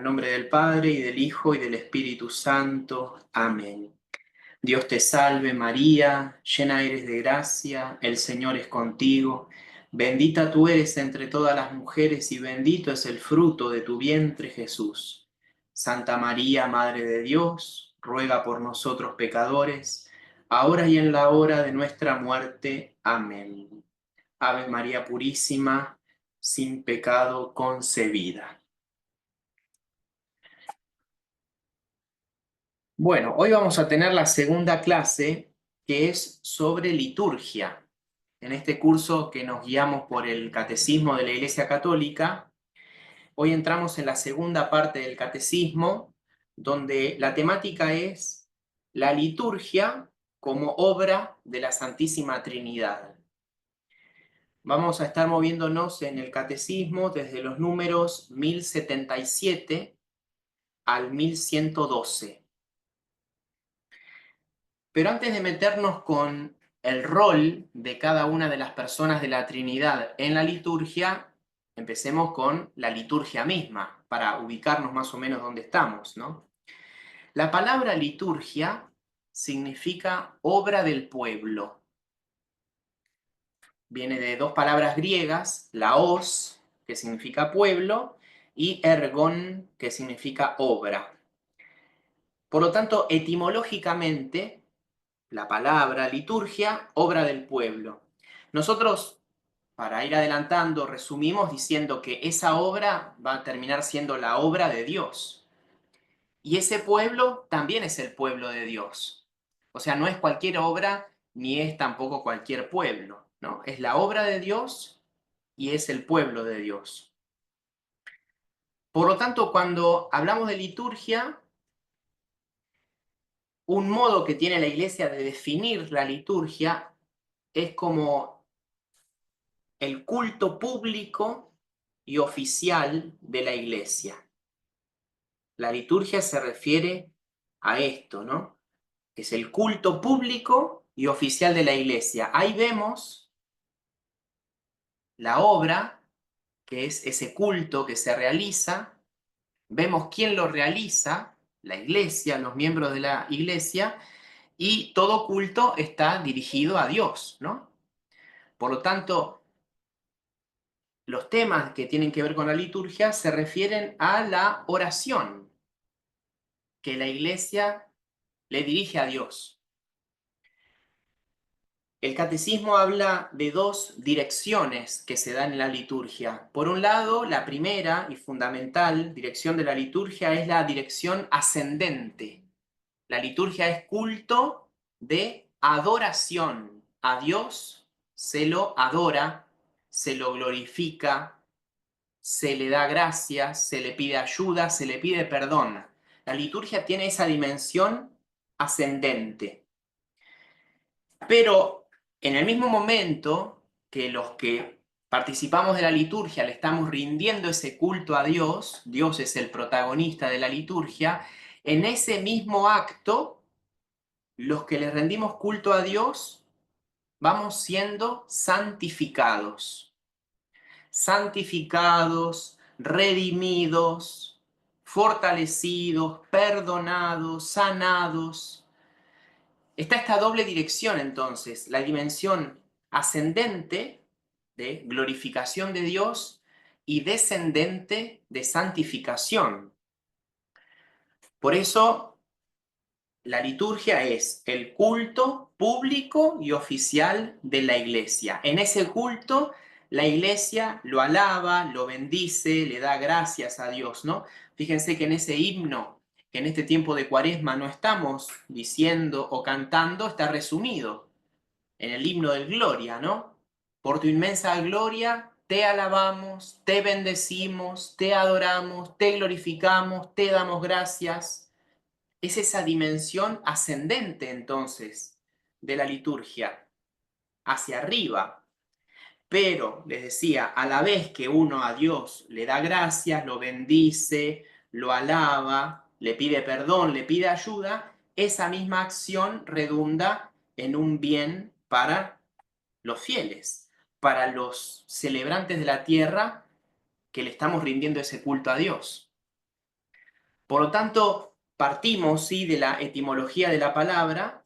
En nombre del Padre, y del Hijo, y del Espíritu Santo. Amén. Dios te salve María, llena eres de gracia, el Señor es contigo. Bendita tú eres entre todas las mujeres, y bendito es el fruto de tu vientre, Jesús. Santa María, Madre de Dios, ruega por nosotros pecadores, ahora y en la hora de nuestra muerte. Amén. Ave María Purísima, sin pecado concebida. Bueno, hoy vamos a tener la segunda clase que es sobre liturgia. En este curso que nos guiamos por el Catecismo de la Iglesia Católica, hoy entramos en la segunda parte del Catecismo, donde la temática es la liturgia como obra de la Santísima Trinidad. Vamos a estar moviéndonos en el Catecismo desde los números 1077 al 1112. Pero antes de meternos con el rol de cada una de las personas de la Trinidad en la liturgia, empecemos con la liturgia misma, para ubicarnos más o menos dónde estamos, ¿no? La palabra liturgia significa obra del pueblo. Viene de dos palabras griegas, laos, que significa pueblo, y ergon, que significa obra. Por lo tanto, etimológicamente, la palabra liturgia, obra del pueblo. Nosotros, para ir adelantando, resumimos diciendo que esa obra va a terminar siendo la obra de Dios. Y ese pueblo también es el pueblo de Dios. O sea, no es cualquier obra ni es tampoco cualquier pueblo, ¿no? Es la obra de Dios y es el pueblo de Dios. Por lo tanto, cuando hablamos de liturgia, un modo que tiene la Iglesia de definir la liturgia es como el culto público y oficial de la Iglesia. La liturgia se refiere a esto, ¿no? Es el culto público y oficial de la Iglesia. Ahí vemos la obra, que es ese culto que se realiza. Vemos quién lo realiza, la Iglesia, los miembros de la Iglesia, y todo culto está dirigido a Dios, ¿no? Por lo tanto, los temas que tienen que ver con la liturgia se refieren a la oración que la Iglesia le dirige a Dios. El catecismo habla de dos direcciones que se dan en la liturgia. Por un lado, la primera y fundamental dirección de la liturgia es la dirección ascendente. La liturgia es culto de adoración. A Dios se lo adora, se lo glorifica, se le da gracias, se le pide ayuda, se le pide perdón. La liturgia tiene esa dimensión ascendente. Pero en el mismo momento que los que participamos de la liturgia le estamos rindiendo ese culto a Dios, Dios es el protagonista de la liturgia, en ese mismo acto, los que le rendimos culto a Dios, vamos siendo santificados. Santificados, redimidos, fortalecidos, perdonados, sanados. Está esta doble dirección entonces, la dimensión ascendente de glorificación de Dios y descendente de santificación. Por eso la liturgia es el culto público y oficial de la Iglesia. En ese culto la Iglesia lo alaba, lo bendice, le da gracias a Dios, ¿no? Fíjense que en ese himno, que en este tiempo de Cuaresma no estamos diciendo o cantando, está resumido en el himno del Gloria, ¿no? Por tu inmensa gloria te alabamos, te bendecimos, te adoramos, te glorificamos, te damos gracias. Es esa dimensión ascendente entonces de la liturgia, hacia arriba. Pero, les decía, a la vez que uno a Dios le da gracias, lo bendice, lo alaba, le pide perdón, le pide ayuda, esa misma acción redunda en un bien para los fieles, para los celebrantes de la tierra que le estamos rindiendo ese culto a Dios. Por lo tanto, partimos ¿sí? de la etimología de la palabra,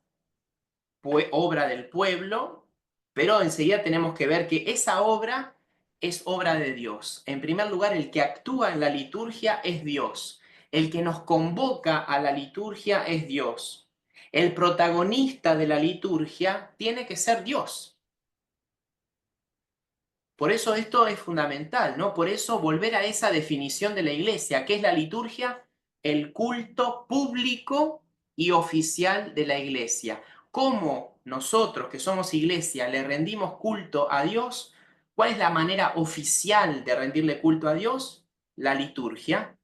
obra del pueblo, pero enseguida tenemos que ver que esa obra es obra de Dios. En primer lugar, el que actúa en la liturgia es Dios. El que nos convoca a la liturgia es Dios. El protagonista de la liturgia tiene que ser Dios. Por eso esto es fundamental, ¿no? Por eso volver a esa definición de la iglesia, que es la liturgia, el culto público y oficial de la iglesia. ¿Cómo nosotros, que somos iglesia, le rendimos culto a Dios? ¿Cuál es la manera oficial de rendirle culto a Dios? La liturgia.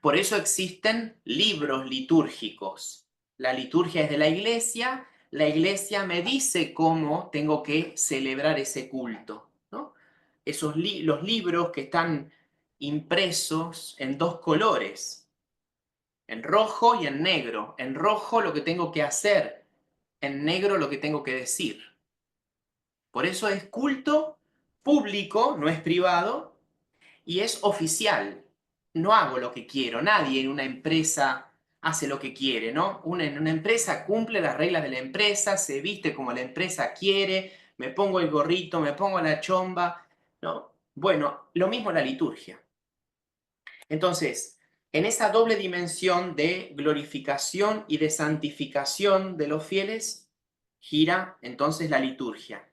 Por eso existen libros litúrgicos. La liturgia es de la iglesia me dice cómo tengo que celebrar ese culto, ¿no? Los libros que están impresos en dos colores, en rojo y en negro. En rojo lo que tengo que hacer, en negro lo que tengo que decir. Por eso es culto público, no es privado, y es oficial. No hago lo que quiero, nadie en una empresa hace lo que quiere, ¿no? En una empresa cumple las reglas de la empresa, se viste como la empresa quiere, me pongo el gorrito, me pongo la chomba, ¿no? Bueno, lo mismo la liturgia. Entonces, en esa doble dimensión de glorificación y de santificación de los fieles, gira entonces la liturgia.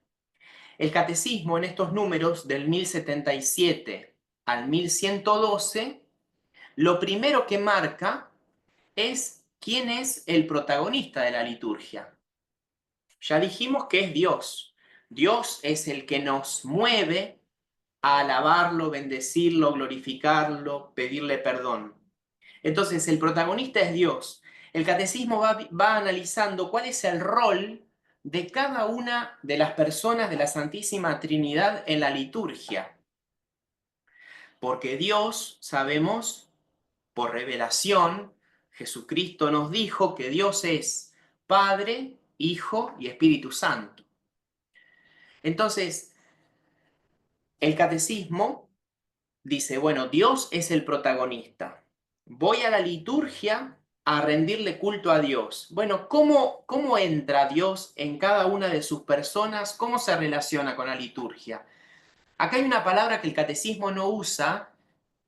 El catecismo en estos números del 1077 al 1112, lo primero que marca es quién es el protagonista de la liturgia. Ya dijimos que es Dios. Dios es el que nos mueve a alabarlo, bendecirlo, glorificarlo, pedirle perdón. Entonces, el protagonista es Dios. El catecismo va analizando cuál es el rol de cada una de las personas de la Santísima Trinidad en la liturgia. Porque Dios, sabemos, por revelación, Jesucristo nos dijo que Dios es Padre, Hijo y Espíritu Santo. Entonces, el catecismo dice, bueno, Dios es el protagonista. Voy a la liturgia a rendirle culto a Dios. Bueno, ¿cómo entra Dios en cada una de sus personas? ¿Cómo se relaciona con la liturgia? Acá hay una palabra que el catecismo no usa,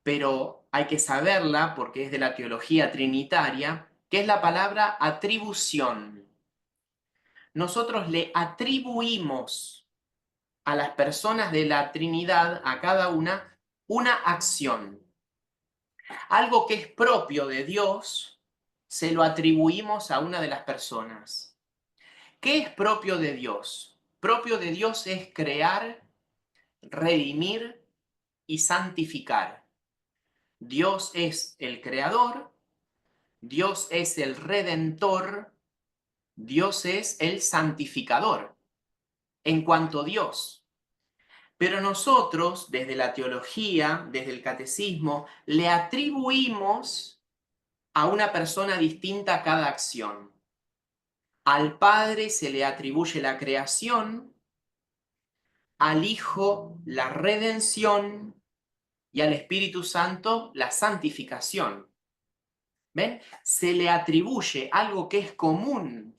pero hay que saberla porque es de la teología trinitaria, que es la palabra atribución. Nosotros le atribuimos a las personas de la Trinidad, a cada una acción. Algo que es propio de Dios, se lo atribuimos a una de las personas. ¿Qué es propio de Dios? Propio de Dios es crear, redimir y santificar. Dios es el creador, Dios es el redentor, Dios es el santificador, en cuanto a Dios. Pero nosotros, desde la teología, desde el catecismo, le atribuimos a una persona distinta a cada acción. Al Padre se le atribuye la creación, al Hijo la redención y al Espíritu Santo la santificación. ¿Ven? Se le atribuye algo que es común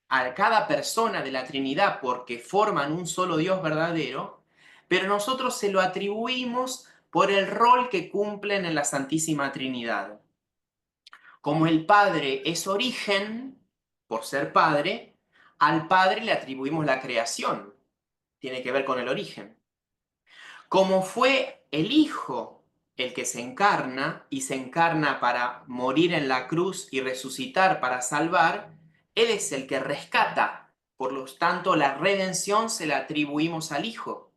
a cada persona de la Trinidad porque forman un solo Dios verdadero, pero nosotros se lo atribuimos por el rol que cumplen en la Santísima Trinidad. Como el Padre es origen, por ser Padre, al Padre le atribuimos la creación. Tiene que ver con el origen. Como fue el Hijo el que se encarna y se encarna para morir en la cruz y resucitar para salvar, Él es el que rescata. Por lo tanto, la redención se la atribuimos al Hijo.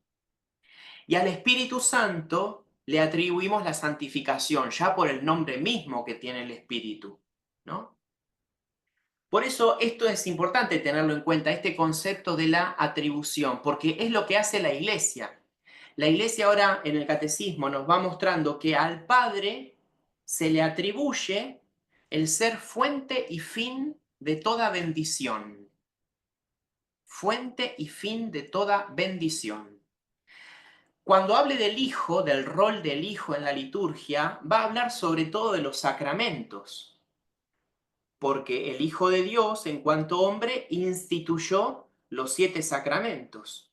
Y al Espíritu Santo le atribuimos la santificación, ya por el nombre mismo que tiene el Espíritu, ¿no? Por eso esto es importante tenerlo en cuenta, este concepto de la atribución, porque es lo que hace la Iglesia. La Iglesia ahora en el Catecismo nos va mostrando que al Padre se le atribuye el ser fuente y fin de toda bendición. Fuente y fin de toda bendición. Cuando hable del Hijo, del rol del Hijo en la liturgia, va a hablar sobre todo de los sacramentos, porque el Hijo de Dios, en cuanto hombre, instituyó los 7 sacramentos.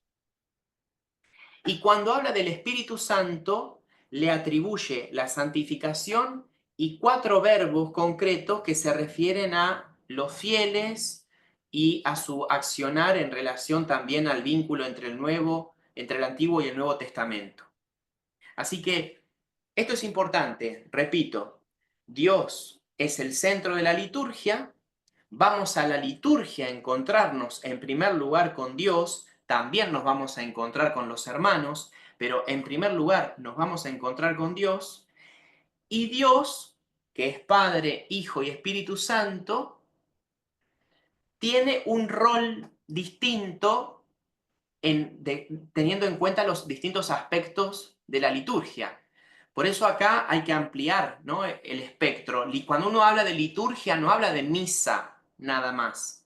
Y cuando habla del Espíritu Santo, le atribuye la santificación y 4 verbos concretos que se refieren a los fieles y a su accionar en relación también al vínculo entre el Antiguo y el Nuevo Testamento. Así que esto es importante, repito, Dios es el centro de la liturgia, vamos a la liturgia a encontrarnos en primer lugar con Dios, también nos vamos a encontrar con los hermanos, pero en primer lugar nos vamos a encontrar con Dios, y Dios, que es Padre, Hijo y Espíritu Santo, tiene un rol distinto teniendo en cuenta los distintos aspectos de la liturgia. Por eso acá hay que ampliar, ¿no?, el espectro. Cuando uno habla de liturgia, no habla de misa nada más.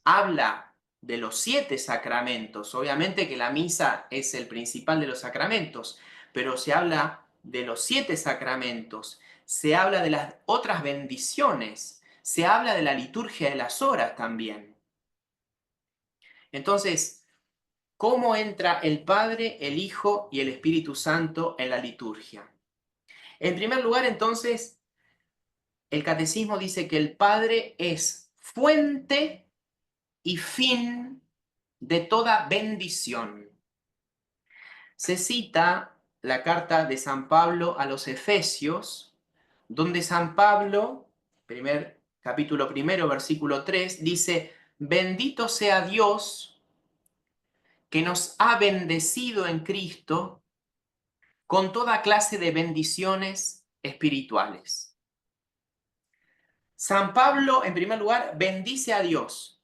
Habla de los 7 sacramentos. Obviamente que la misa es el principal de los sacramentos, pero se habla de los 7 sacramentos. Se habla de las otras bendiciones. Se habla de la liturgia de las horas también. Entonces, ¿cómo entra el Padre, el Hijo y el Espíritu Santo en la liturgia? En primer lugar, entonces, el Catecismo dice que el Padre es fuente y fin de toda bendición. Se cita la carta de San Pablo a los Efesios, donde San Pablo, capítulo 1, versículo 3, dice: bendito sea Dios que nos ha bendecido en Cristo con toda clase de bendiciones espirituales. San Pablo, en primer lugar, bendice a Dios,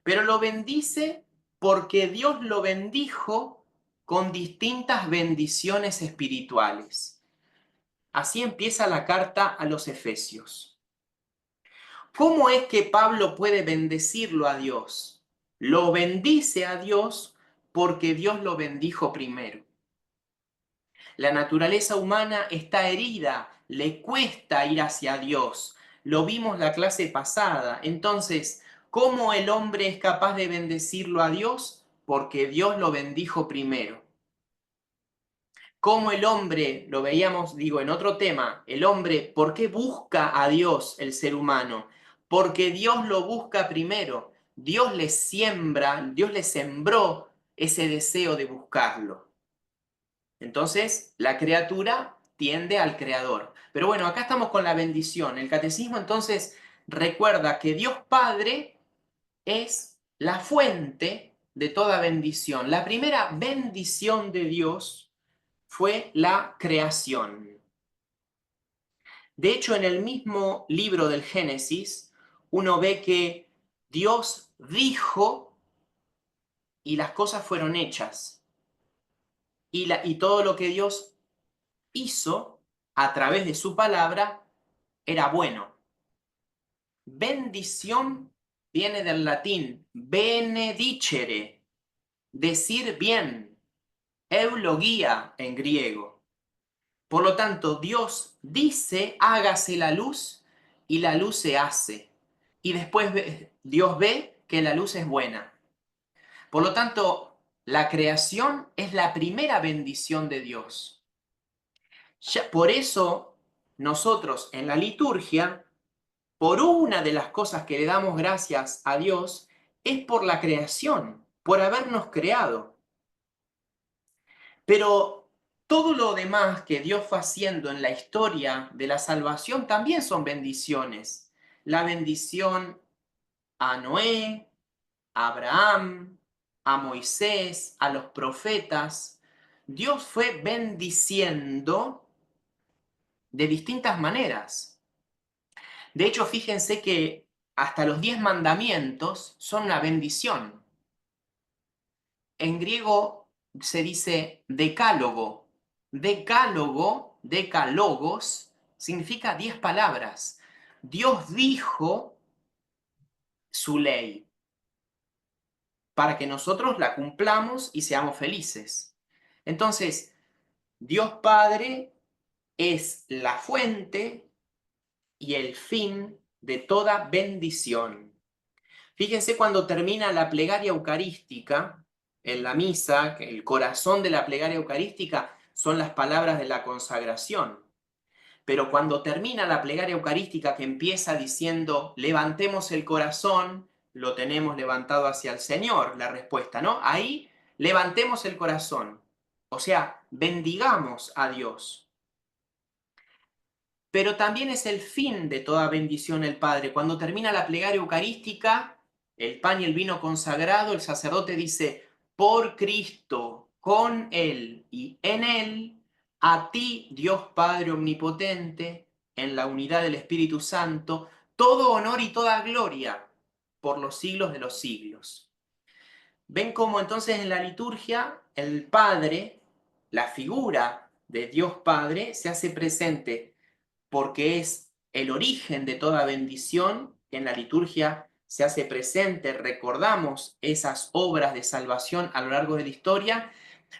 pero lo bendice porque Dios lo bendijo con distintas bendiciones espirituales. Así empieza la carta a los Efesios. ¿Cómo es que Pablo puede bendecirlo a Dios? Lo bendice a Dios porque Dios lo bendijo primero. La naturaleza humana está herida, le cuesta ir hacia Dios. Lo vimos la clase pasada. Entonces, ¿cómo el hombre es capaz de bendecirlo a Dios? Porque Dios lo bendijo primero. ¿Cómo el hombre, lo veíamos, en otro tema, el hombre, ¿por qué busca a Dios el ser humano? Porque Dios lo busca primero. Dios le siembra, Dios le sembró ese deseo de buscarlo. Entonces, la criatura tiende al creador. Pero bueno, acá estamos con la bendición. El catecismo entonces recuerda que Dios Padre es la fuente de toda bendición. La primera bendición de Dios fue la creación. De hecho, en el mismo libro del Génesis, uno ve que Dios dijo y las cosas fueron hechas. Y todo lo que Dios hizo a través de su palabra era bueno. Bendición viene del latín benedicere, decir bien, eulogía en griego. Por lo tanto, Dios dice: hágase la luz, y la luz se hace. Y después Dios ve que la luz es buena. Por lo tanto, la creación es la primera bendición de Dios. Por eso, nosotros en la liturgia, por una de las cosas que le damos gracias a Dios, es por la creación, por habernos creado. Pero todo lo demás que Dios fue haciendo en la historia de la salvación también son bendiciones. La bendición a Noé, a Abraham, a Moisés, a los profetas. Dios fue bendiciendo de distintas maneras. De hecho, fíjense que hasta los 10 mandamientos son una bendición. En griego se dice decálogo. Decálogo, decálogos, significa 10 palabras. Dios dijo su ley para que nosotros la cumplamos y seamos felices. Entonces, Dios Padre es la fuente y el fin de toda bendición. Fíjense cuando termina la plegaria eucarística, en la misa, que el corazón de la plegaria eucarística son las palabras de la consagración. Pero cuando termina la plegaria eucarística que empieza diciendo, levantemos el corazón, lo tenemos levantado hacia el Señor, la respuesta, ¿no? Ahí, levantemos el corazón. O sea, bendigamos a Dios. Pero también es el fin de toda bendición el Padre. Cuando termina la plegaria eucarística, el pan y el vino consagrado, el sacerdote dice, por Cristo, con Él y en Él, a ti, Dios Padre Omnipotente, en la unidad del Espíritu Santo, todo honor y toda gloria por los siglos de los siglos. Ven cómo entonces en la liturgia el Padre, la figura de Dios Padre, se hace presente porque es el origen de toda bendición. En la liturgia se hace presente, recordamos esas obras de salvación a lo largo de la historia,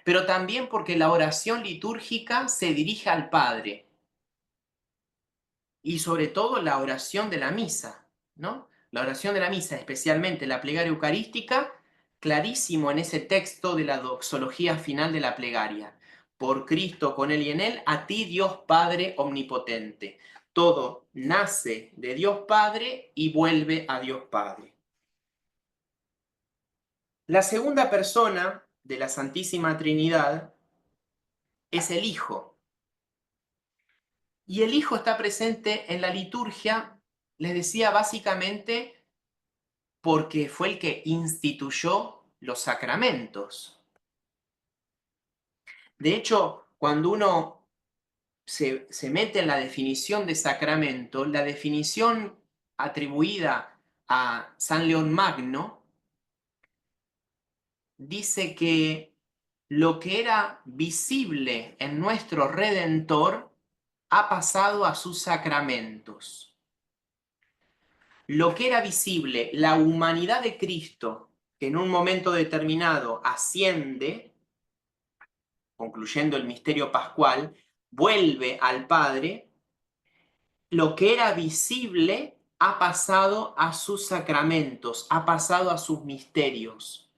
pero también porque la oración litúrgica se dirige al Padre y sobre todo la oración de la misa, ¿no? La oración de la misa, especialmente la plegaria eucarística, clarísimo en ese texto de la doxología final de la plegaria. Por Cristo, con Él y en Él, a ti Dios Padre Omnipotente. Todo nace de Dios Padre y vuelve a Dios Padre. La segunda persona de la Santísima Trinidad es el Hijo. Y el Hijo está presente en la liturgia, les decía, básicamente porque fue el que instituyó los sacramentos. De hecho, cuando uno se mete en la definición de sacramento, la definición atribuida a San León Magno dice que lo que era visible en nuestro Redentor ha pasado a sus sacramentos. Lo que era visible, la humanidad de Cristo, que en un momento determinado asciende, concluyendo el misterio pascual, vuelve al Padre, lo que era visible ha pasado a sus sacramentos, ha pasado a sus misterios.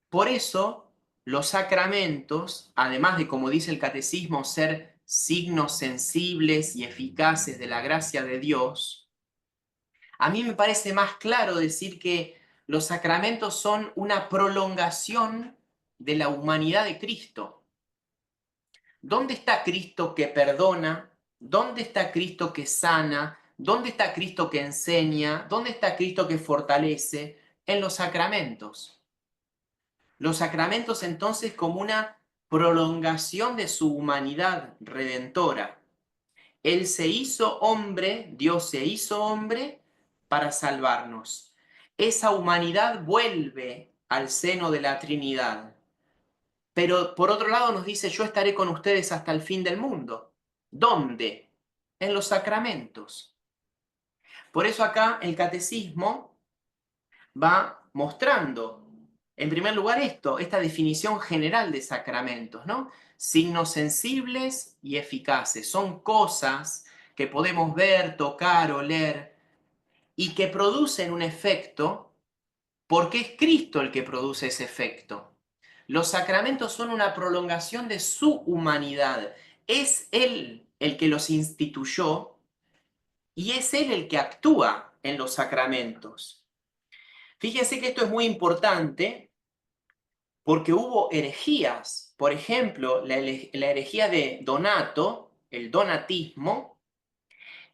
Por eso, los sacramentos, además de, como dice el catecismo, ser signos sensibles y eficaces de la gracia de Dios, a mí me parece más claro decir que los sacramentos son una prolongación de la humanidad de Cristo. ¿Dónde está Cristo que perdona? ¿Dónde está Cristo que sana? ¿Dónde está Cristo que enseña? ¿Dónde está Cristo que fortalece? En los sacramentos. Los sacramentos entonces como una prolongación de su humanidad redentora. Él se hizo hombre, Dios se hizo hombre para salvarnos. Esa humanidad vuelve al seno de la Trinidad. Pero por otro lado nos dice, yo estaré con ustedes hasta el fin del mundo. ¿Dónde? En los sacramentos. Por eso acá el catecismo va mostrando, en primer lugar, esta definición general de sacramentos, ¿no? Signos sensibles y eficaces. Son cosas que podemos ver, tocar, oler y que producen un efecto porque es Cristo el que produce ese efecto. Los sacramentos son una prolongación de su humanidad. Es Él el que los instituyó y es Él el que actúa en los sacramentos. Fíjense que esto es muy importante porque hubo herejías. Por ejemplo, la herejía de Donato, el donatismo,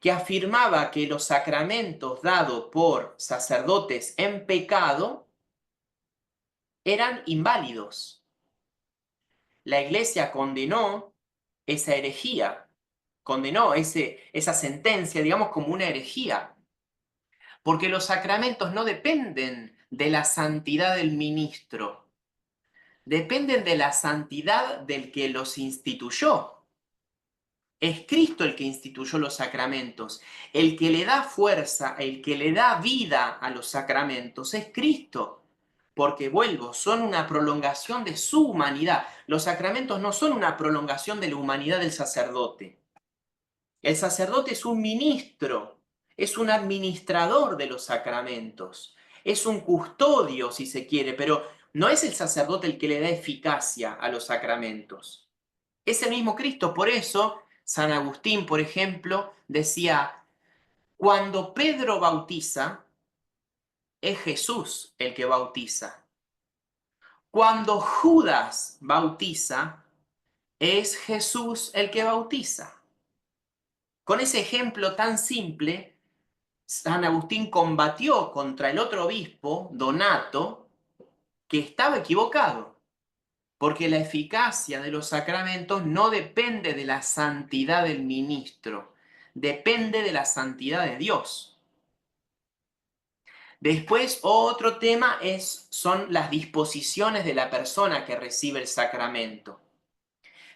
que afirmaba que los sacramentos dados por sacerdotes en pecado eran inválidos. La Iglesia condenó esa herejía, condenó esa sentencia, digamos, como una herejía, porque los sacramentos no dependen de la santidad del ministro, dependen de la santidad del que los instituyó. Es Cristo el que instituyó los sacramentos. El que le da fuerza, el que le da vida a los sacramentos es Cristo. porque vuelvo, son una prolongación de su humanidad. Los sacramentos no son una prolongación de la humanidad del sacerdote. El sacerdote es un ministro, es un administrador de los sacramentos, es un custodio, si se quiere, pero no es el sacerdote el que le da eficacia a los sacramentos. Es el mismo Cristo. Por eso, San Agustín, por ejemplo, decía, cuando Pedro bautiza, es Jesús el que bautiza. Cuando Judas bautiza, es Jesús el que bautiza. Con ese ejemplo tan simple, San Agustín combatió contra el otro obispo, Donato, que estaba equivocado, porque la eficacia de los sacramentos no depende de la santidad del ministro, depende de la santidad de Dios. Después, otro tema son las disposiciones de la persona que recibe el sacramento.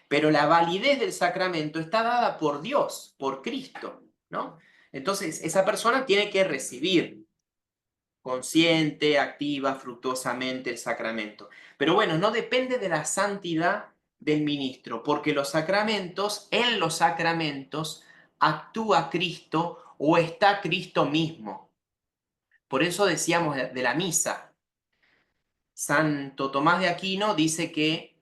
Pero la validez del sacramento está dada por Dios, por Cristo, ¿no? Entonces, esa persona tiene que recibir consciente, activa, fructuosamente el sacramento. Pero bueno, no depende de la santidad del ministro, porque en los sacramentos, actúa Cristo o está Cristo mismo. Por eso decíamos de la misa. Santo Tomás de Aquino dice que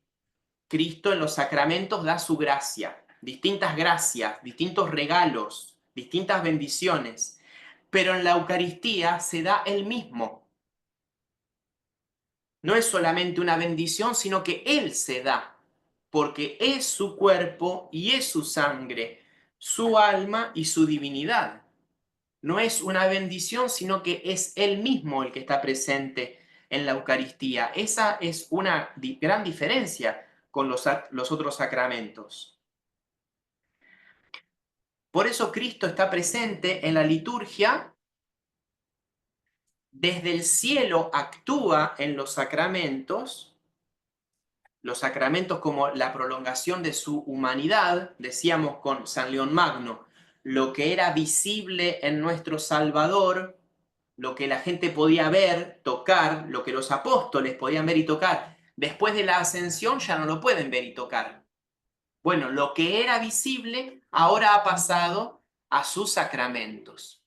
Cristo en los sacramentos da su gracia, distintas gracias, distintos regalos, distintas bendiciones, pero en la Eucaristía se da Él mismo. No es solamente una bendición, sino que Él se da, porque es su cuerpo y es su sangre, su alma y su divinidad. No es una bendición, sino que es Él mismo el que está presente en la Eucaristía. Esa es una gran diferencia con los otros sacramentos. Por eso Cristo está presente en la liturgia, desde el cielo actúa en los sacramentos como la prolongación de su humanidad, decíamos con San León Magno, lo que era visible en nuestro Salvador, lo que la gente podía ver, tocar, lo que los apóstoles podían ver y tocar, después de la ascensión ya no lo pueden ver y tocar. Bueno, lo que era visible ahora ha pasado a sus sacramentos.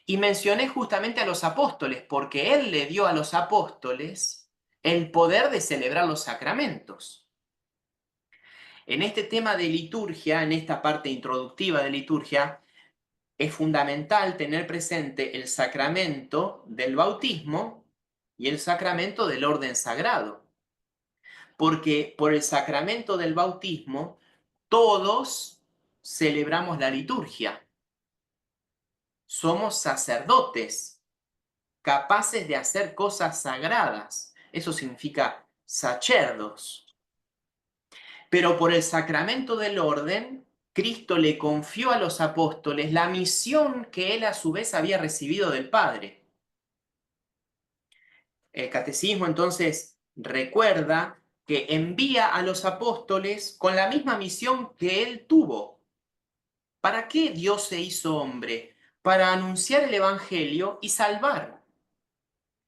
Y mencioné justamente a los apóstoles, porque Él le dio a los apóstoles el poder de celebrar los sacramentos. En este tema de liturgia, en esta parte introductiva de liturgia, es fundamental tener presente el sacramento del bautismo y el sacramento del orden sagrado. Porque por el sacramento del bautismo todos celebramos la liturgia. Somos sacerdotes, capaces de hacer cosas sagradas. Eso significa sacerdos. Pero por el sacramento del orden, Cristo le confió a los apóstoles la misión que él a su vez había recibido del Padre. El catecismo entonces recuerda que envía a los apóstoles con la misma misión que él tuvo. ¿Para qué Dios se hizo hombre? Para anunciar el Evangelio y salvar.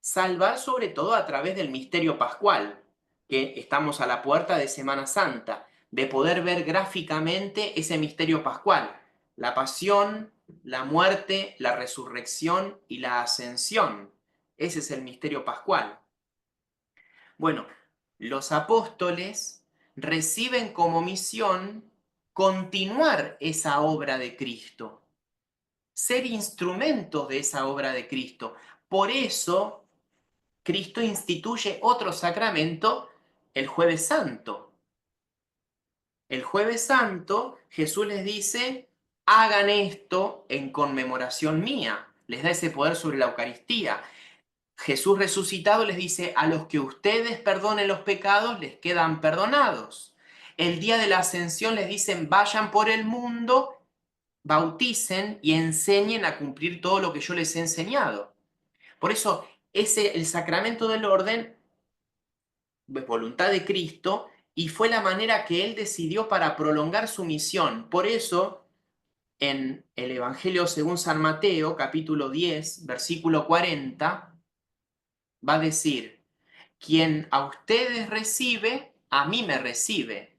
Salvar sobre todo a través del misterio pascual, que estamos a la puerta de Semana Santa, de poder ver gráficamente ese misterio pascual, la pasión, la muerte, la resurrección y la ascensión. Ese es el misterio pascual. Bueno, los apóstoles reciben como misión continuar esa obra de Cristo, ser instrumentos de esa obra de Cristo. Por eso Cristo instituye otro sacramento, el Jueves Santo. El Jueves Santo, Jesús les dice, hagan esto en conmemoración mía. Les da ese poder sobre la Eucaristía. Jesús resucitado les dice, a los que ustedes perdonen los pecados, les quedan perdonados. El día de la ascensión les dicen, vayan por el mundo, bauticen y enseñen a cumplir todo lo que yo les he enseñado. Por eso, el sacramento del orden es voluntad de Cristo y fue la manera que Él decidió para prolongar su misión. Por eso, en el Evangelio según San Mateo, capítulo 10, versículo 40, va a decir, quien a ustedes recibe, a mí me recibe.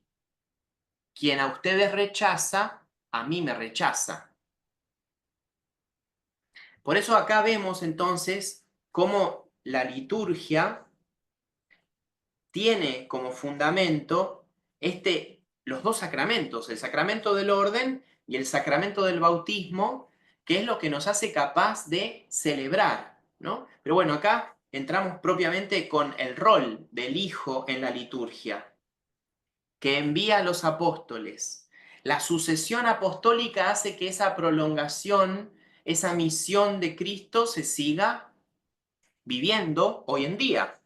Quien a ustedes rechaza, a mí me rechaza. Por eso acá vemos entonces cómo la liturgia tiene como fundamento los dos sacramentos, el sacramento del orden y el sacramento del bautismo, que es lo que nos hace capaz de celebrar, ¿no? Pero bueno, acá entramos propiamente con el rol del Hijo en la liturgia, que envía a los apóstoles. La sucesión apostólica hace que esa prolongación, esa misión de Cristo se siga viviendo hoy en día.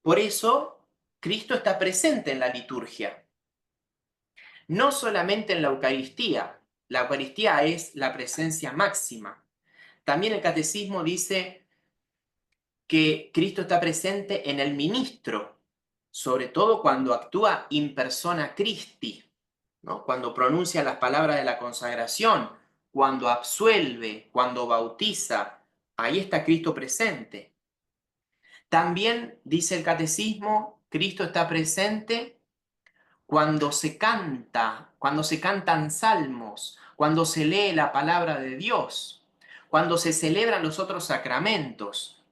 Por eso, Cristo está presente en la liturgia, no solamente en la Eucaristía. La Eucaristía es la presencia máxima. También el Catecismo dice que Cristo está presente en el ministro, sobre todo cuando actúa in persona Christi, ¿no? Cuando pronuncia las palabras de la consagración, cuando absuelve, cuando bautiza. Ahí está Cristo presente. También dice el Catecismo, Cristo está presente cuando se canta, cuando se cantan salmos, cuando se lee la palabra de Dios, cuando se celebran los otros sacramentos.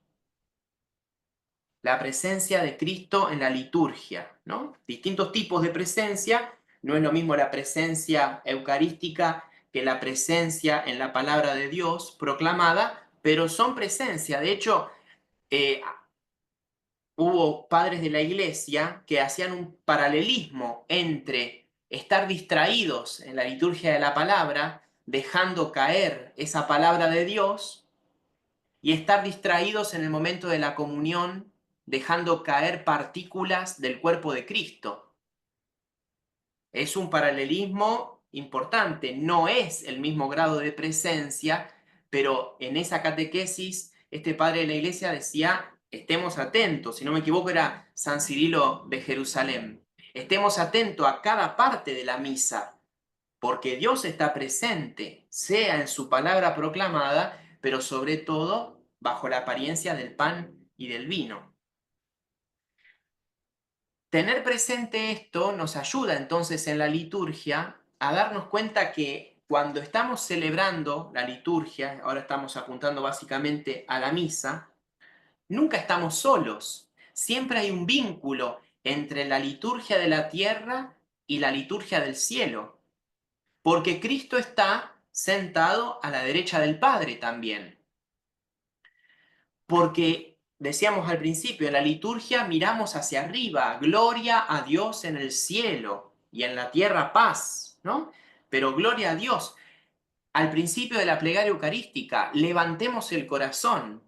La presencia de Cristo en la liturgia, ¿no? Distintos tipos de presencia, no es lo mismo la presencia eucarística que la presencia en la palabra de Dios proclamada, pero son presencia. De hecho, hubo padres de la iglesia que hacían un paralelismo entre estar distraídos en la liturgia de la palabra, dejando caer esa palabra de Dios, y estar distraídos en el momento de la comunión, dejando caer partículas del cuerpo de Cristo. Es un paralelismo importante, no es el mismo grado de presencia, pero en esa catequesis este padre de la iglesia decía, estemos atentos, si no me equivoco era San Cirilo de Jerusalén, estemos atentos a cada parte de la misa, porque Dios está presente, sea en su palabra proclamada, pero sobre todo bajo la apariencia del pan y del vino. Tener presente esto nos ayuda entonces en la liturgia a darnos cuenta que cuando estamos celebrando la liturgia, ahora estamos apuntando básicamente a la misa, nunca estamos solos. Siempre hay un vínculo entre la liturgia de la tierra y la liturgia del cielo, porque Cristo está sentado a la derecha del Padre también. Porque decíamos al principio, en la liturgia miramos hacia arriba, gloria a Dios en el cielo y en la tierra paz, ¿no? Pero gloria a Dios. Al principio de la plegaria eucarística, levantemos el corazón.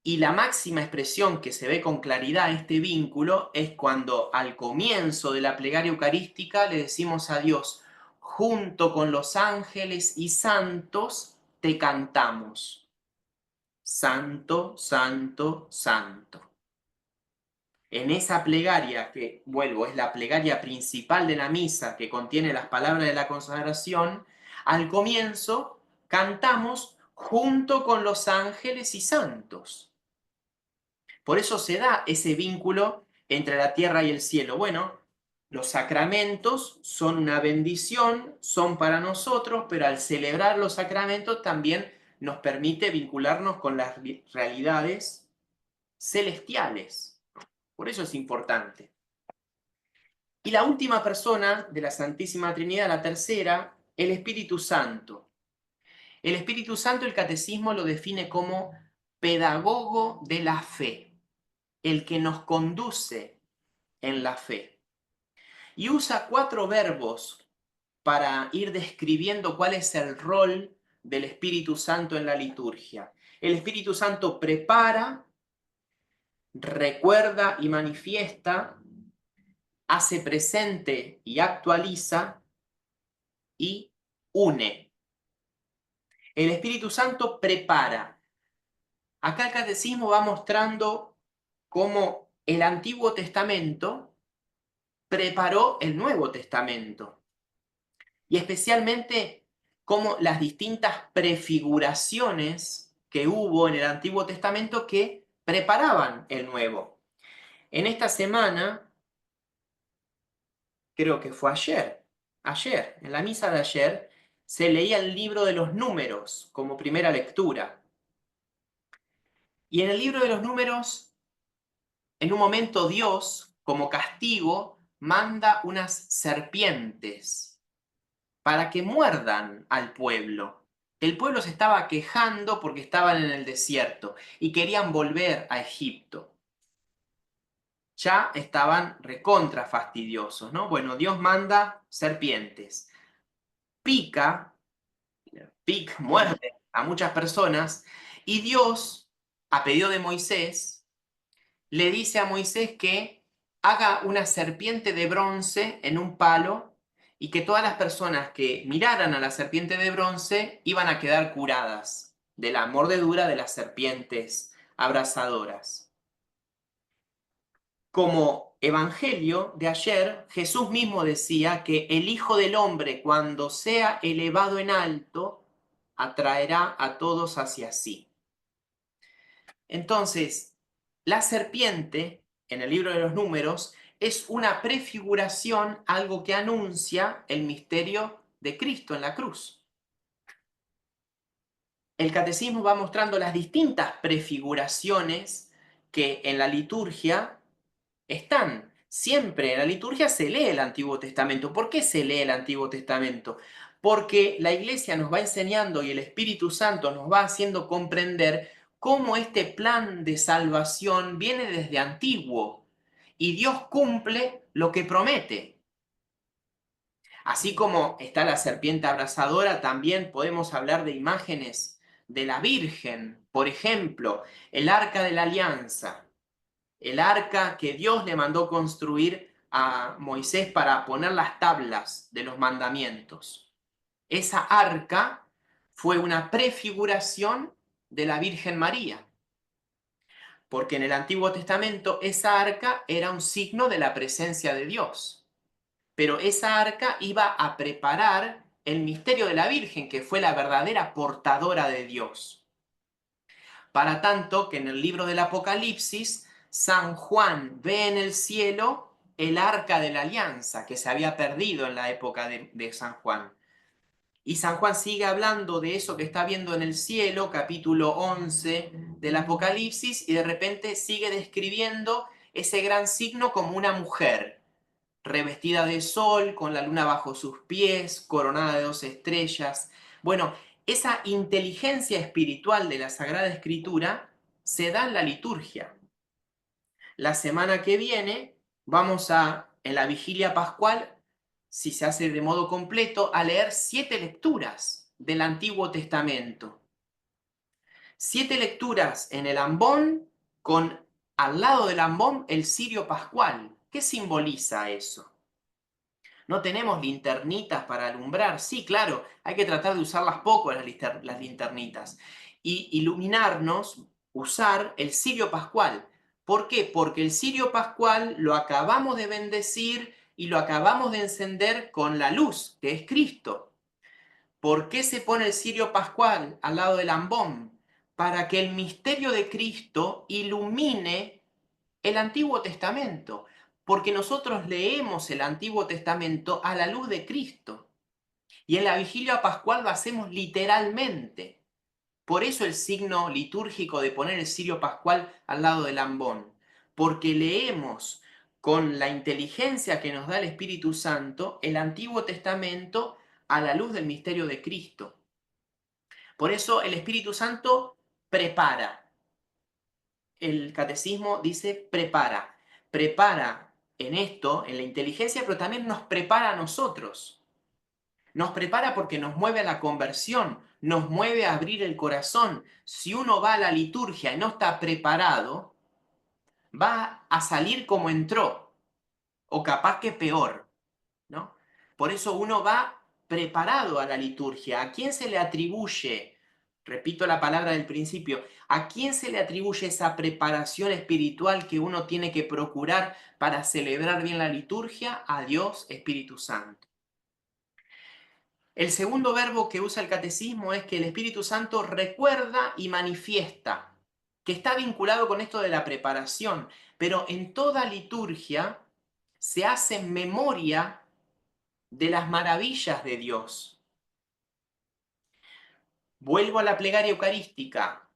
Y la máxima expresión que se ve con claridad este vínculo es cuando al comienzo de la plegaria eucarística le decimos a Dios, junto con los ángeles y santos te cantamos. Santo, santo, santo. En esa plegaria, que vuelvo, es la plegaria principal de la misa, que contiene las palabras de la consagración, al comienzo cantamos junto con los ángeles y santos. Por eso se da ese vínculo entre la tierra y el cielo. Bueno, los sacramentos son una bendición, son para nosotros, pero al celebrar los sacramentos también nos permite vincularnos con las realidades celestiales. Por eso es importante. Y la última persona de la Santísima Trinidad, la tercera, el Espíritu Santo. El Espíritu Santo, el Catecismo lo define como pedagogo de la fe, el que nos conduce en la fe. Y usa 4 verbos para ir describiendo cuál es el rol del Espíritu Santo en la liturgia. El Espíritu Santo prepara, recuerda y manifiesta, hace presente y actualiza y une. El Espíritu Santo prepara. Acá el Catecismo va mostrando cómo el Antiguo Testamento preparó el Nuevo Testamento. Y especialmente cómo las distintas prefiguraciones que hubo en el Antiguo Testamento que preparaban el Nuevo. En esta semana, creo que fue ayer, en la misa de ayer, se leía el libro de los Números como primera lectura. Y en el libro de los Números, en un momento Dios, como castigo, manda unas serpientes para que muerdan al pueblo. El pueblo se estaba quejando porque estaban en el desierto y querían volver a Egipto. Ya estaban recontra fastidiosos, ¿no? Bueno, Dios manda serpientes. Muerde a muchas personas y Dios, a pedido de Moisés, le dice a Moisés que haga una serpiente de bronce en un palo y que todas las personas que miraran a la serpiente de bronce iban a quedar curadas de la mordedura de las serpientes abrasadoras. Como evangelio de ayer, Jesús mismo decía que el Hijo del Hombre, cuando sea elevado en alto, atraerá a todos hacia sí. Entonces, la serpiente, en el libro de los Números, es una prefiguración, algo que anuncia el misterio de Cristo en la cruz. El catecismo va mostrando las distintas prefiguraciones que en la liturgia están. Siempre en la liturgia se lee el Antiguo Testamento. ¿Por qué se lee el Antiguo Testamento? Porque la Iglesia nos va enseñando y el Espíritu Santo nos va haciendo comprender cómo este plan de salvación viene desde antiguo y Dios cumple lo que promete. Así como está la serpiente abrasadora, también podemos hablar de imágenes de la Virgen. Por ejemplo, el Arca de la Alianza, el arca que Dios le mandó construir a Moisés para poner las tablas de los mandamientos. Esa arca fue una prefiguración de la Virgen María, porque en el Antiguo Testamento esa arca era un signo de la presencia de Dios, pero esa arca iba a preparar el misterio de la Virgen, que fue la verdadera portadora de Dios. Para tanto que en el libro del Apocalipsis, San Juan ve en el cielo el arca de la alianza que se había perdido en la época de San Juan. Y San Juan sigue hablando de eso que está viendo en el cielo, capítulo 11 del Apocalipsis, y de repente sigue describiendo ese gran signo como una mujer, revestida de sol, con la luna bajo sus pies, coronada de 2 estrellas. Bueno, esa inteligencia espiritual de la Sagrada Escritura se da en la liturgia. La semana que viene vamos en la vigilia pascual, si se hace de modo completo, a leer 7 lecturas del Antiguo Testamento. 7 lecturas en el ambón, con al lado del ambón el cirio pascual. ¿Qué simboliza eso? ¿No tenemos linternitas para alumbrar? Sí, claro, hay que tratar de usarlas poco las linternitas. Y iluminarnos, usar el cirio pascual. ¿Por qué? Porque el cirio pascual lo acabamos de bendecir y lo acabamos de encender con la luz, que es Cristo. ¿Por qué se pone el cirio pascual al lado del ambón? Para que el misterio de Cristo ilumine el Antiguo Testamento, porque nosotros leemos el Antiguo Testamento a la luz de Cristo. Y en la vigilia pascual lo hacemos literalmente. Por eso el signo litúrgico de poner el cirio pascual al lado del ambón, porque leemos con la inteligencia que nos da el Espíritu Santo el Antiguo Testamento a la luz del misterio de Cristo. Por eso el Espíritu Santo prepara. El catecismo dice prepara en esto, en la inteligencia, pero también nos prepara a nosotros. Nos prepara porque nos mueve a la conversión, nos mueve a abrir el corazón. Si uno va a la liturgia y no está preparado, va a salir como entró, o capaz que peor, ¿no? Por eso uno va preparado a la liturgia. ¿A quién se le atribuye? Repito la palabra del principio. ¿A quién se le atribuye esa preparación espiritual que uno tiene que procurar para celebrar bien la liturgia? A Dios Espíritu Santo. El segundo verbo que usa el catecismo es que el Espíritu Santo recuerda y manifiesta, que está vinculado con esto de la preparación, pero en toda liturgia se hace memoria de las maravillas de Dios. Vuelvo a la plegaria eucarística.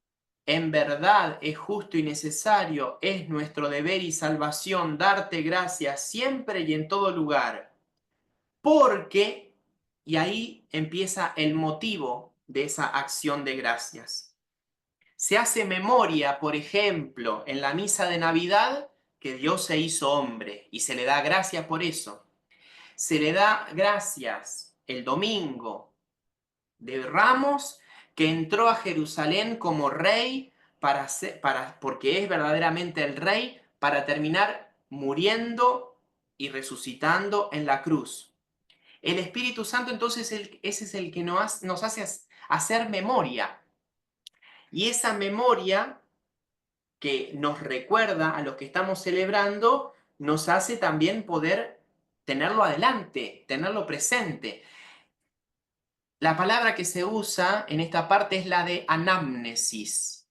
En verdad es justo y necesario, es nuestro deber y salvación darte gracias siempre y en todo lugar. Porque, y ahí empieza el motivo de esa acción de gracias. Se hace memoria, por ejemplo, en la misa de Navidad, que Dios se hizo hombre y se le da gracias por eso. Se le da gracias el domingo de Ramos, que entró a Jerusalén como rey porque es verdaderamente el rey, para terminar muriendo y resucitando en la cruz. El Espíritu Santo entonces ese es el que nos hace hacer memoria. Y esa memoria que nos recuerda a los que estamos celebrando, nos hace también poder tenerlo adelante, tenerlo presente. La palabra que se usa en esta parte es la de anamnesis.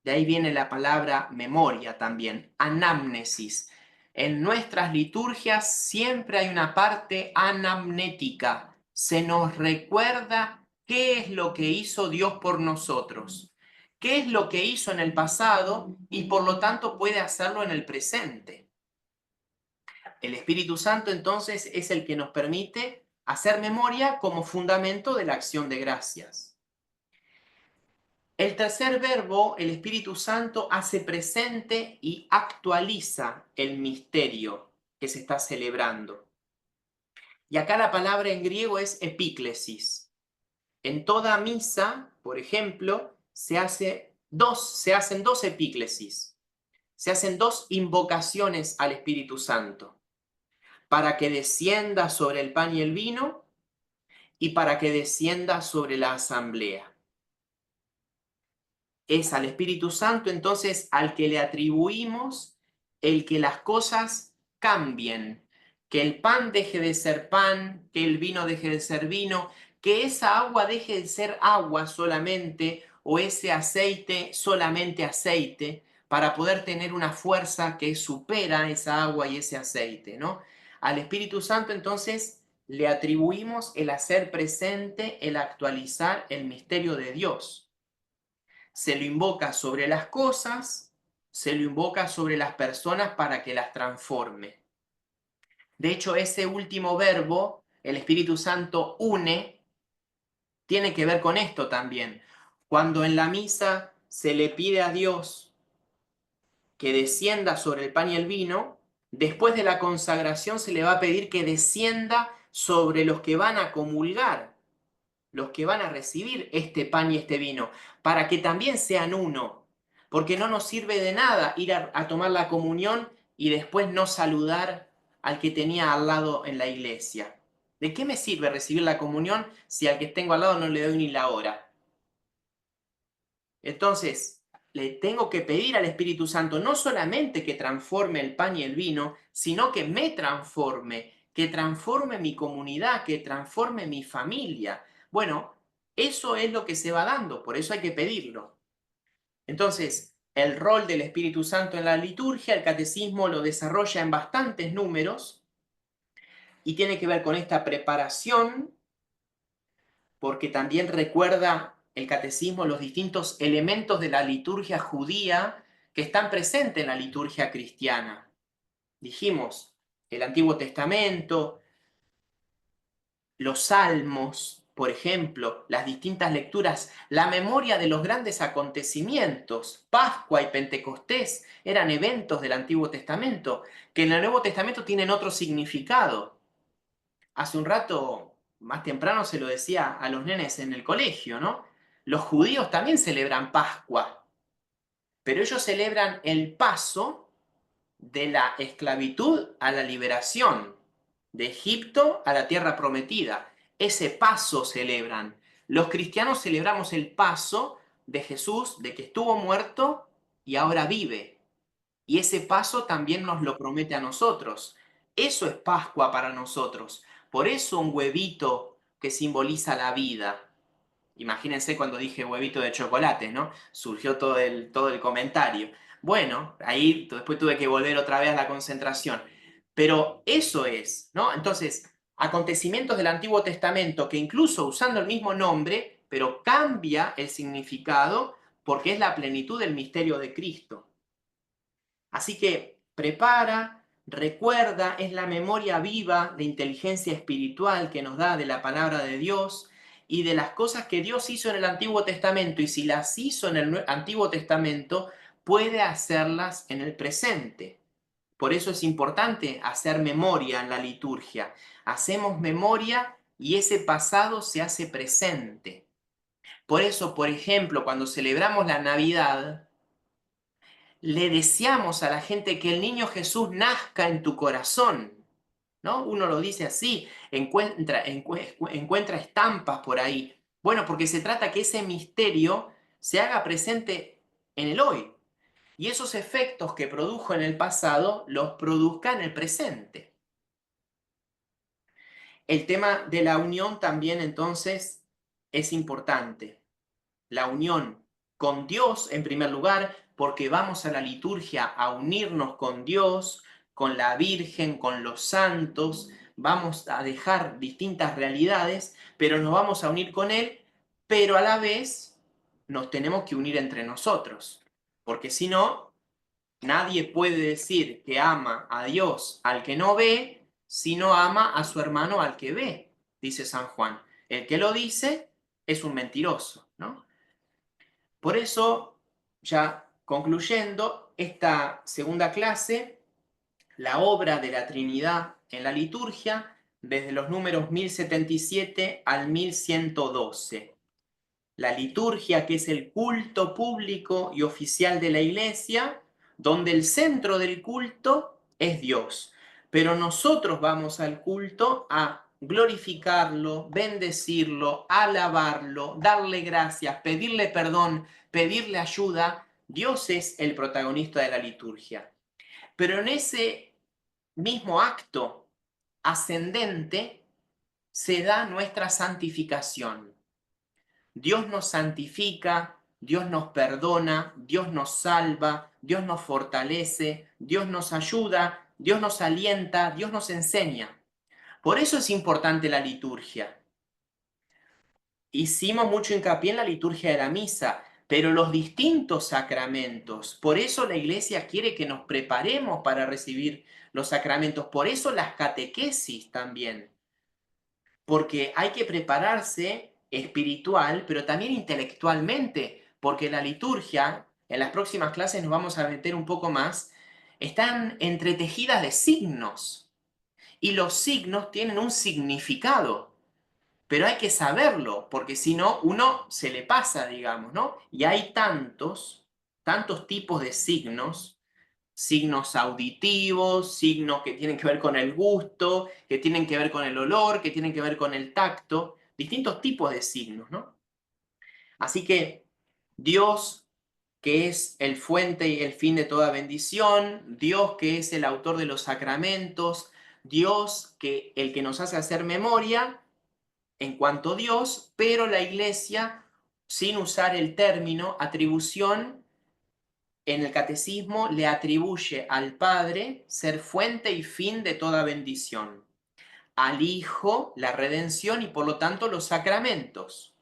De ahí viene la palabra memoria también, anamnesis. En nuestras liturgias siempre hay una parte anamnética. Se nos recuerda qué es lo que hizo Dios por nosotros, qué es lo que hizo en el pasado y por lo tanto puede hacerlo en el presente. El Espíritu Santo entonces es el que nos permite hacer memoria como fundamento de la acción de gracias. El tercer verbo, el Espíritu Santo, hace presente y actualiza el misterio que se está celebrando. Y acá la palabra en griego es epíclesis. En toda misa, por ejemplo, se hacen dos epíclesis. Se hacen dos invocaciones al Espíritu Santo, para que descienda sobre el pan y el vino y para que descienda sobre la asamblea. Es al Espíritu Santo entonces al que le atribuimos el que las cosas cambien, que el pan deje de ser pan, que el vino deje de ser vino, que esa agua deje de ser agua solamente o ese aceite solamente aceite, para poder tener una fuerza que supera esa agua y ese aceite, ¿no? Al Espíritu Santo entonces le atribuimos el hacer presente, el actualizar el misterio de Dios. Se lo invoca sobre las cosas, se lo invoca sobre las personas para que las transforme. De hecho, ese último verbo, el Espíritu Santo une, tiene que ver con esto también. Cuando en la misa se le pide a Dios que descienda sobre el pan y el vino, después de la consagración se le va a pedir que descienda sobre los que van a comulgar, los que van a recibir este pan y este vino, para que también sean uno, porque no nos sirve de nada ir a tomar la comunión y después no saludar al que tenía al lado en la iglesia. ¿De qué me sirve recibir la comunión si al que tengo al lado no le doy ni la hora? Entonces, le tengo que pedir al Espíritu Santo no solamente que transforme el pan y el vino, sino que me transforme, que transforme mi comunidad, que transforme mi familia. Bueno, eso es lo que se va dando, por eso hay que pedirlo. Entonces, el rol del Espíritu Santo en la liturgia, el catecismo lo desarrolla en bastantes números y tiene que ver con esta preparación, porque también recuerda el catecismo los distintos elementos de la liturgia judía que están presentes en la liturgia cristiana. Dijimos, el Antiguo Testamento, los salmos, por ejemplo, las distintas lecturas, la memoria de los grandes acontecimientos, Pascua y Pentecostés, eran eventos del Antiguo Testamento, que en el Nuevo Testamento tienen otro significado. Hace un rato, más temprano, se lo decía a los nenes en el colegio, ¿no? Los judíos también celebran Pascua, pero ellos celebran el paso de la esclavitud a la liberación, de Egipto a la tierra prometida. Ese paso celebran. Los cristianos celebramos el paso de Jesús, de que estuvo muerto y ahora vive. Y ese paso también nos lo promete a nosotros. Eso es Pascua para nosotros. Por eso un huevito que simboliza la vida. Imagínense cuando dije huevito de chocolate, ¿no? Surgió todo el comentario. Bueno, ahí después tuve que volver otra vez a la concentración. Pero eso es, ¿no? Entonces, acontecimientos del Antiguo Testamento que incluso usando el mismo nombre, pero cambia el significado porque es la plenitud del misterio de Cristo. Así que prepara, recuerda, es la memoria viva de inteligencia espiritual que nos da de la palabra de Dios y de las cosas que Dios hizo en el Antiguo Testamento. Y si las hizo en el Antiguo Testamento, puede hacerlas en el presente. Por eso es importante hacer memoria en la liturgia. Hacemos memoria y ese pasado se hace presente. Por eso, por ejemplo, cuando celebramos la Navidad, le deseamos a la gente que el niño Jesús nazca en tu corazón, ¿no? Uno lo dice así, encuentra estampas por ahí. Bueno, porque se trata que ese misterio se haga presente en el hoy. Y esos efectos que produjo en el pasado los produzca en el presente. El tema de la unión también entonces es importante. La unión con Dios en primer lugar, porque vamos a la liturgia a unirnos con Dios, con la Virgen, con los santos, vamos a dejar distintas realidades, pero nos vamos a unir con Él, pero a la vez nos tenemos que unir entre nosotros, porque si no, nadie puede decir que ama a Dios al que no ve, si no ama a su hermano al que ve, dice San Juan. El que lo dice es un mentiroso, ¿no? Por eso, ya concluyendo esta segunda clase, la obra de la Trinidad en la liturgia, desde los números 1077 al 1112. La liturgia, que es el culto público y oficial de la Iglesia, donde el centro del culto es Dios. Pero nosotros vamos al culto a glorificarlo, bendecirlo, alabarlo, darle gracias, pedirle perdón, pedirle ayuda. Dios es el protagonista de la liturgia. Pero en ese mismo acto ascendente se da nuestra santificación. Dios nos santifica, Dios nos perdona, Dios nos salva, Dios nos fortalece, Dios nos ayuda, Dios nos alienta, Dios nos enseña. Por eso es importante la liturgia. Hicimos mucho hincapié en la liturgia de la misa, pero los distintos sacramentos, por eso la Iglesia quiere que nos preparemos para recibir los sacramentos, por eso las catequesis también, porque hay que prepararse espiritual, pero también intelectualmente, porque la liturgia, en las próximas clases nos vamos a meter un poco más, están entretejidas de signos, y los signos tienen un significado, pero hay que saberlo, porque si no, uno se le pasa, digamos, ¿no? Y hay tantos tipos de signos, signos auditivos, signos que tienen que ver con el gusto, que tienen que ver con el olor, que tienen que ver con el tacto, distintos tipos de signos, ¿no? Así que Dios, que es el fuente y el fin de toda bendición, Dios que es el autor de los sacramentos, Dios que el que nos hace hacer memoria en cuanto a Dios, pero la Iglesia, sin usar el término atribución, en el catecismo le atribuye al Padre ser fuente y fin de toda bendición, al Hijo la redención y por lo tanto los sacramentos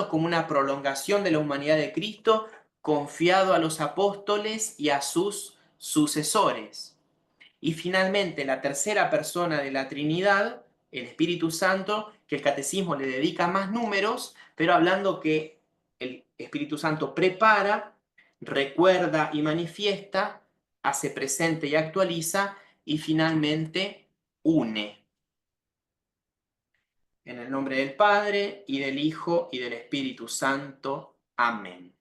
como una prolongación de la humanidad de Cristo confiado a los apóstoles y a sus sucesores. Y finalmente la tercera persona de la Trinidad, el Espíritu Santo, que el catecismo le dedica más números, pero hablando que el Espíritu Santo prepara, recuerda y manifiesta, hace presente y actualiza, y finalmente une. En el nombre del Padre, y del Hijo, y del Espíritu Santo. Amén.